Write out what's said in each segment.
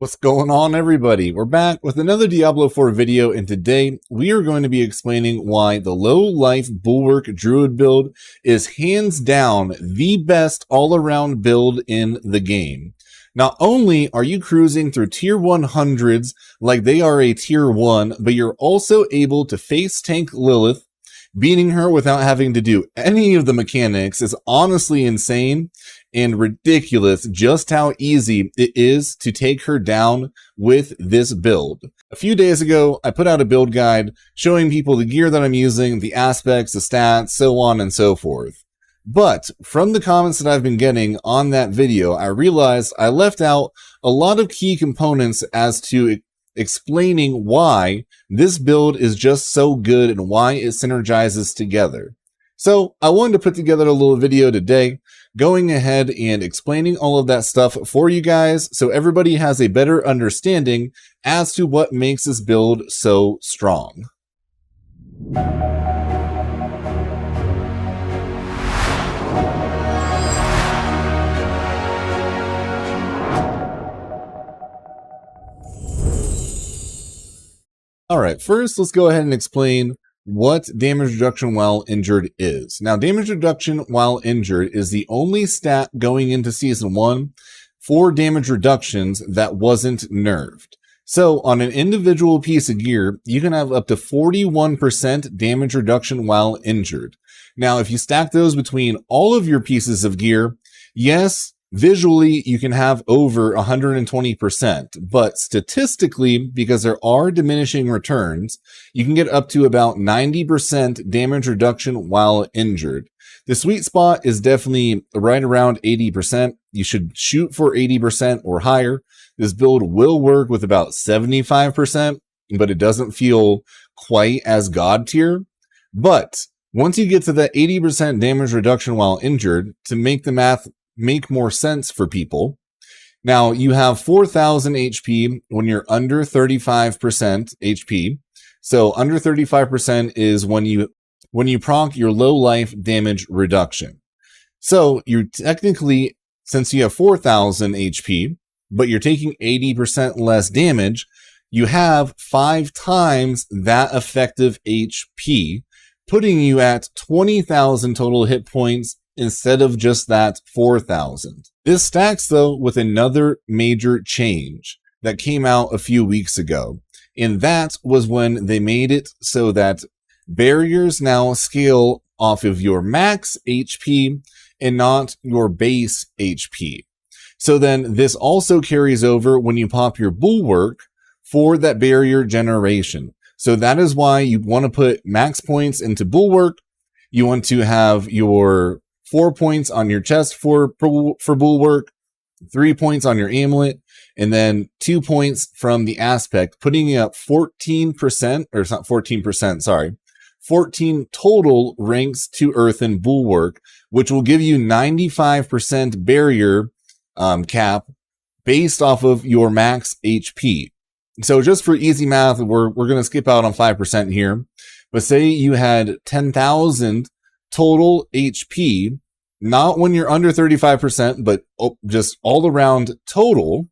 What's going on, everybody? We're back with another Diablo 4 video, and today we are going to be explaining why the low-life Bulwark Druid build is hands down the best all-around build in the game. Not only are you cruising through tier 100s like they are a tier 1, but you're also able to face tank Lilith. Beating her without having to do any of the mechanics is honestly insane and ridiculous just how easy it is to take her down with this build. A few days ago, I put out a build guide showing people the gear that I'm using, the aspects, the stats, so on and so forth. But from the comments that I've been getting on that video, I realized I left out a lot of key components as to explaining why this build is just so good and why it synergizes together. So I wanted to put together a little video today, going ahead and explaining all of that stuff for you guys so everybody has a better understanding as to what makes this build so strong. Alright, first let's go ahead and explain what damage reduction while injured is. Now, damage reduction while injured is the only stat going into Season 1 for damage reductions that wasn't nerfed. So, on an individual piece of gear, you can have up to 41% damage reduction while injured. Now, if you stack those between all of your pieces of gear, yes, visually, you can have over 120%, but statistically, because there are diminishing returns, you can get up to about 90% damage reduction while injured. The sweet spot is definitely right around 80%. You should shoot for 80% or higher. This build will work with about 75%, but it doesn't feel quite as god tier. But once you get to that 80% damage reduction while injured, to make the math make more sense for people. Now, you have 4,000 HP when you're under 35% HP. So under 35% is when you proc your low life damage reduction. So you're technically, since you have 4,000 HP, but you're taking 80% less damage, you have 5 times that effective HP, putting you at 20,000 total hit points instead of just that 4,000. This stacks though with another major change that came out a few weeks ago. And that was when they made it so that barriers now scale off of your max HP and not your base HP. So then this also carries over when you pop your Bulwark for that barrier generation. So that is why you want to put max points into Bulwark. You want to have your 4 points on your chest for Bulwark, 3 points on your amulet, and then 2 points from the aspect, putting you up 14%, or it's not 14%, sorry, 14 total ranks to Earthen Bulwark, which will give you 95% barrier cap based off of your max HP. So just for easy math, we're going to skip out on 5% here, but say you had 10,000 total HP, not when you're under 35%, but just all around total.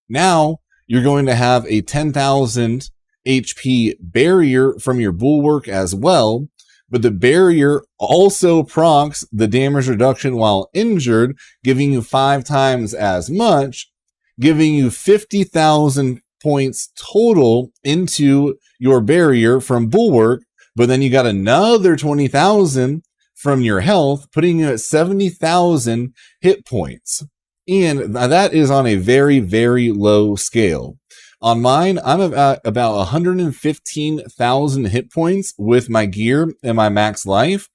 Now you're going to have a 10,000 HP barrier from your Bulwark as well, but the barrier also procs the damage reduction while injured, giving you 5 times as much, giving you 50,000 points total into your barrier from Bulwark. But then you got another 20,000 from your health, putting you at 70,000 hit points. And that is on a very, very low scale. On mine, I'm at about 115,000 hit points with my gear and my max life.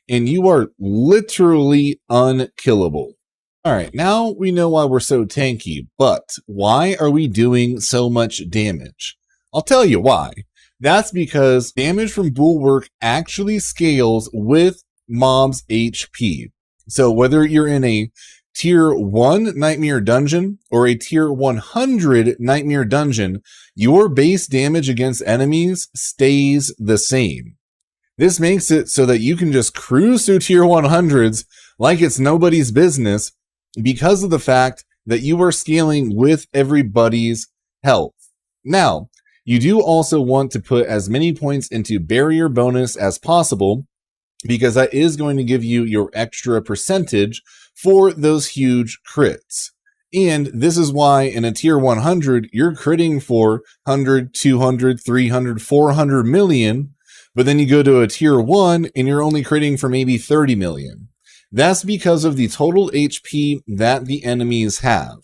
And you are literally unkillable. All right, now we know why we're so tanky, but why are we doing so much damage? I'll tell you why. That's because damage from Bulwark actually scales with mobs' HP. So whether you're in a tier 1 Nightmare Dungeon or a tier 100 Nightmare Dungeon, your base damage against enemies stays the same. This makes it so that you can just cruise through tier 100s like it's nobody's business because of the fact that you are scaling with everybody's health. Now, you do also want to put as many points into barrier bonus as possible, because that is going to give you your extra percentage for those huge crits. And this is why in a tier 100, you're critting for 100, 200, 300, 400 million, but then you go to a tier 1 and you're only critting for maybe 30 million. That's because of the total HP that the enemies have.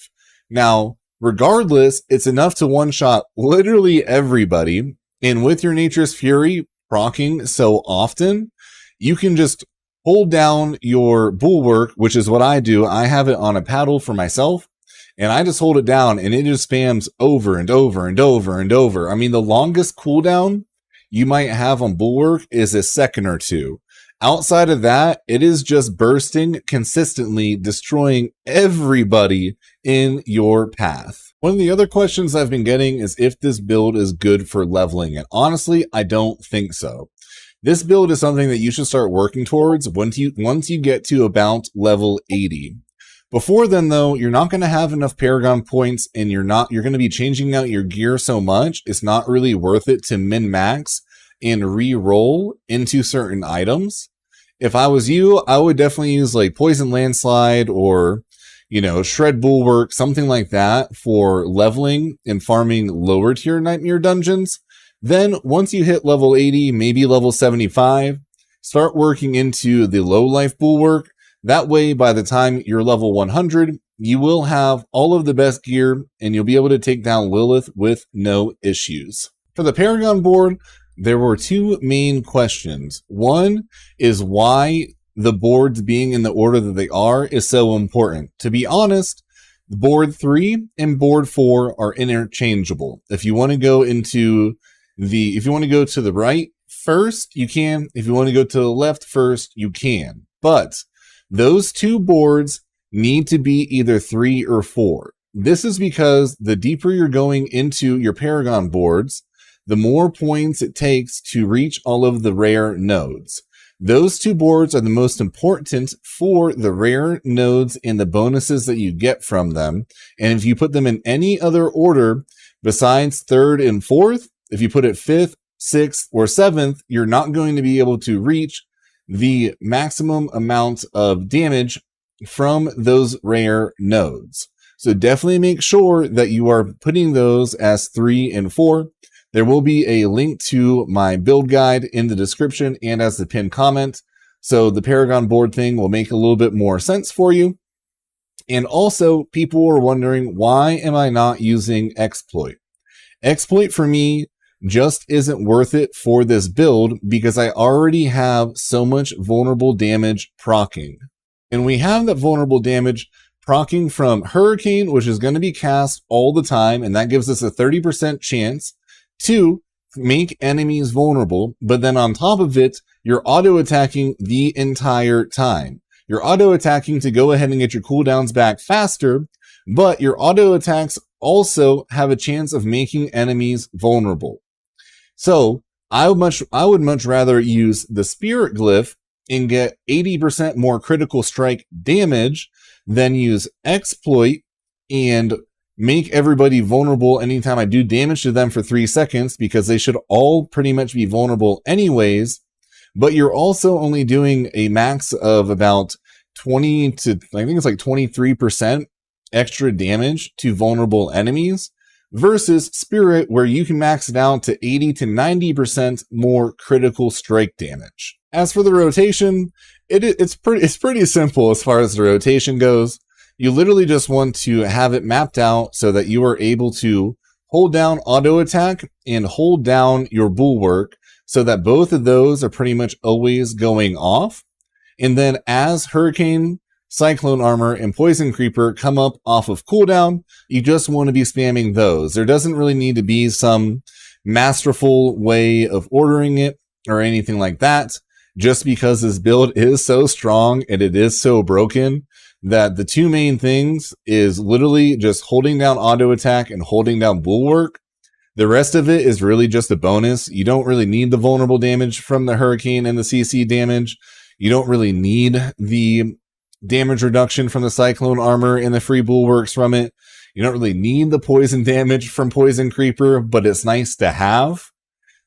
Now, regardless, it's enough to one-shot literally everybody, and with your Nature's Fury proccing so often, you can just hold down your Bulwark, which is what I do. I have it on a paddle for myself, and I just hold it down, and it just spams over and over and over and over. I mean, the longest cooldown you might have on Bulwark is a second or two. Outside of that, it is just bursting consistently, destroying everybody in your path. One of the other questions I've been getting is if this build is good for leveling, and honestly, I don't think so. This build is something that you should start working towards once you get to about level 80. Before then, though, you're not going to have enough Paragon points, and you're going to be changing out your gear so much, it's not really worth it to min-max and re-roll into certain items. If I was you, I would definitely use like Poison Landslide or, Shred Bulwark, something like that for leveling and farming lower tier Nightmare dungeons. Then once you hit level 80, maybe level 75, start working into the low life Bulwark. That way, by the time you're level 100, you will have all of the best gear and you'll be able to take down Lilith with no issues. For the Paragon board, there were two main questions. One is why the boards being in the order that they are is so important. To be honest, board 3 and board 4 are interchangeable. If you want to go to the right first, you can. If you want to go to the left first, you can. But those two boards need to be either 3 or 4. This is because the deeper you're going into your Paragon boards, the more points it takes to reach all of the rare nodes. Those two boards are the most important for the rare nodes and the bonuses that you get from them. And if you put them in any other order besides 3rd and 4th, if you put it 5th, 6th, or 7th, you're not going to be able to reach the maximum amount of damage from those rare nodes. So definitely make sure that you are putting those as 3 and 4. There will be a link to my build guide in the description and as the pinned comment. So the Paragon board thing will make a little bit more sense for you. And also, people are wondering, why am I not using Exploit? Exploit for me just isn't worth it for this build because I already have so much vulnerable damage proccing. And we have that vulnerable damage proccing from Hurricane, which is going to be cast all the time, and that gives us a 30% chance to make enemies vulnerable, but then on top of it, you're auto-attacking the entire time. You're auto-attacking to go ahead and get your cooldowns back faster, but your auto-attacks also have a chance of making enemies vulnerable. So I would much rather use the Spirit Glyph and get 80% more critical strike damage than use Exploit and make everybody vulnerable anytime I do damage to them for 3 seconds, because they should all pretty much be vulnerable anyways. But you're also only doing a max of about 20 to, I think it's like 23% extra damage to vulnerable enemies, versus Spirit, where you can max it out to 80 to 90% more critical strike damage. As for the rotation, it's pretty simple as far as the rotation goes. You literally just want to have it mapped out so that you are able to hold down auto attack and hold down your Bulwark, so that both of those are pretty much always going off. And then as Hurricane, Cyclone Armor, and Poison Creeper come up off of cooldown, you just want to be spamming those. There doesn't really need to be some masterful way of ordering it or anything like that, just because this build is so strong and it is so broken that the two main things is literally just holding down auto attack and holding down Bulwark. The rest of it is really just a bonus. You don't really need the vulnerable damage from the Hurricane and the CC damage. You don't really need the damage reduction from the Cyclone armor and the free bulwarks from it. You don't really need the poison damage from Poison Creeper, but it's nice to have.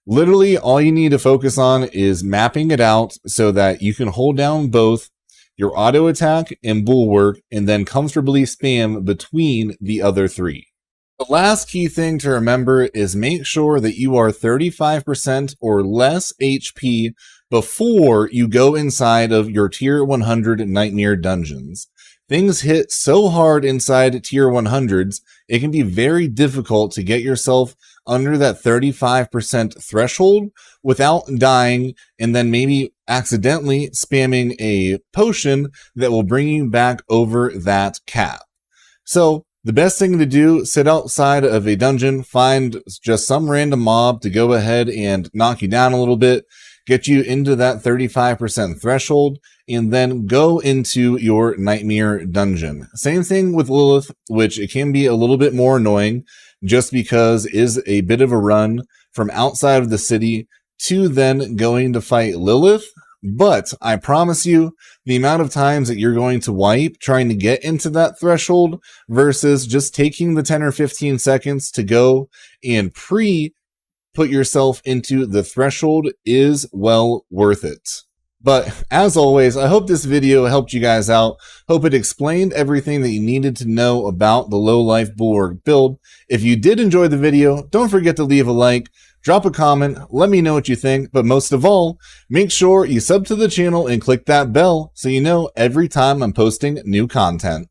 Literally, all you need to focus on is mapping it out so that you can hold down both your auto attack and bulwark and then comfortably spam between the other three. The last key thing to remember is make sure that you are 35% or less HP before you go inside of your tier 100 nightmare dungeons. Things hit so hard inside tier 100s, it can be very difficult to get yourself under that 35% threshold without dying and then maybe accidentally spamming a potion that will bring you back over that cap. So the best thing to do, sit outside of a dungeon, find just some random mob to go ahead and knock you down a little bit, get you into that 35% threshold, and then go into your nightmare dungeon. Same thing with Lilith, which it can be a little bit more annoying just because it is a bit of a run from outside of the city to then going to fight Lilith. But I promise you, the amount of times that you're going to wipe trying to get into that threshold versus just taking the 10 or 15 seconds to go and put yourself into the threshold is well worth it. But as always, I hope this video helped you guys out. Hope it explained everything that you needed to know about the low life Bulwark build. If you did enjoy the video, don't forget to leave a like, drop a comment, let me know what you think, but most of all, make sure you sub to the channel and click that bell so you know every time I'm posting new content.